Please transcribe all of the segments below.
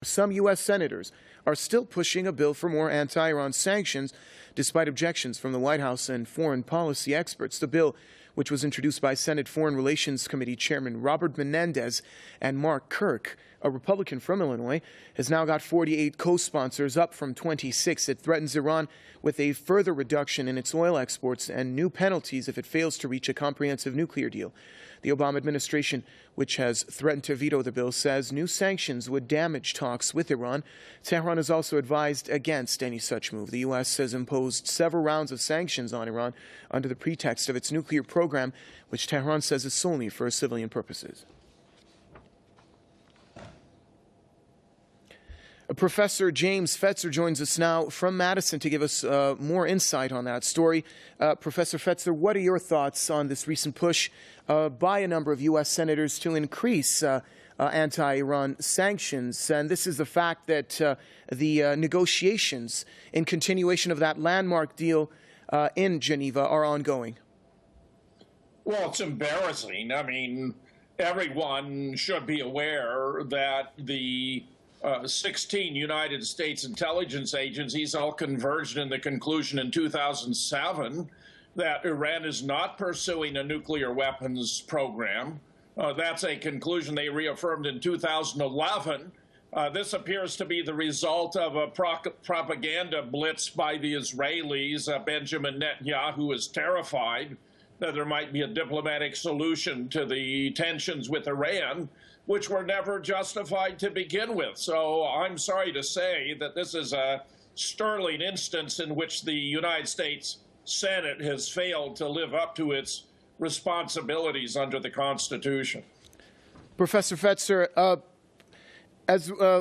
Some U.S. senators are still pushing a bill for more anti-Iran sanctions, despite objections from the White House and foreign policy experts. The bill, which was introduced by Senate Foreign Relations Committee Chairman Robert Menendez and Mark Kirk, a Republican from Illinois, has now got 48 co-sponsors, up from 26. It threatens Iran with a further reduction in its oil exports and new penalties if it fails to reach a comprehensive nuclear deal. The Obama administration, which has threatened to veto the bill, says new sanctions would damage talks with Iran. Tehran has also advised against any such move. The U.S. has imposed several rounds of sanctions on Iran under the pretext of its nuclear program, which Tehran says is solely for civilian purposes. Professor James Fetzer joins us now from Madison to give us more insight on that story. Professor Fetzer, what are your thoughts on this recent push by a number of U.S. senators to increase anti-Iran sanctions? And this is the fact that the negotiations in continuation of that landmark deal in Geneva are ongoing. Well, it's embarrassing. I mean, everyone should be aware that the 16 United States intelligence agencies all converged in the conclusion in 2007 that Iran is not pursuing a nuclear weapons program. That's a conclusion they reaffirmed in 2011. This appears to be the result of a propaganda blitz by the Israelis. Benjamin Netanyahu is terrified that there might be a diplomatic solution to the tensions with Iran, which were never justified to begin with. So I'm sorry to say that this is a sterling instance in which the United States Senate has failed to live up to its responsibilities under the Constitution. Professor Fetzer,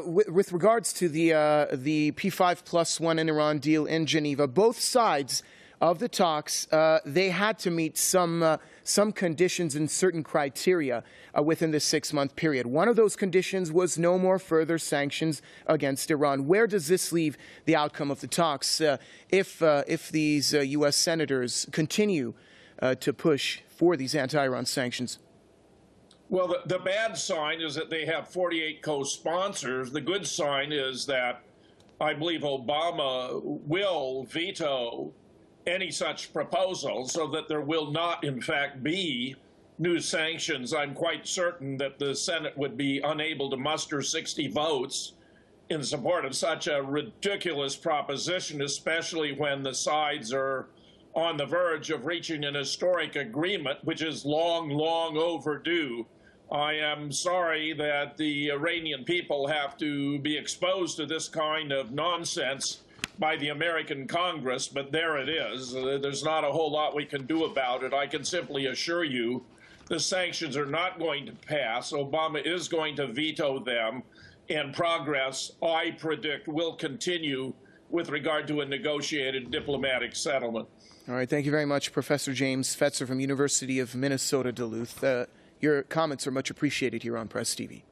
with regards to the P5+1 in Iran deal in Geneva, both sides of the talks, they had to meet some conditions and certain criteria within the 6-month period. One of those conditions was no more further sanctions against Iran. Where does this leave the outcome of the talks if these U.S. senators continue to push for these anti-Iran sanctions? Well, the bad sign is that they have 48 co-sponsors. The good sign is that I believe Obama will veto any such proposal so that there will not, in fact, be new sanctions. I'm quite certain that the Senate would be unable to muster 60 votes in support of such a ridiculous proposition, especially when the sides are on the verge of reaching an historic agreement, which is long, long overdue. I am sorry that the Iranian people have to be exposed to this kind of nonsense by the American Congress, but there it is. There's not a whole lot we can do about it. I can simply assure you the sanctions are not going to pass. Obama is going to veto them, and progress, I predict, will continue with regard to a negotiated diplomatic settlement. All right. Thank you very much, Professor James Fetzer from University of Minnesota, Duluth. Your comments are much appreciated here on Press TV.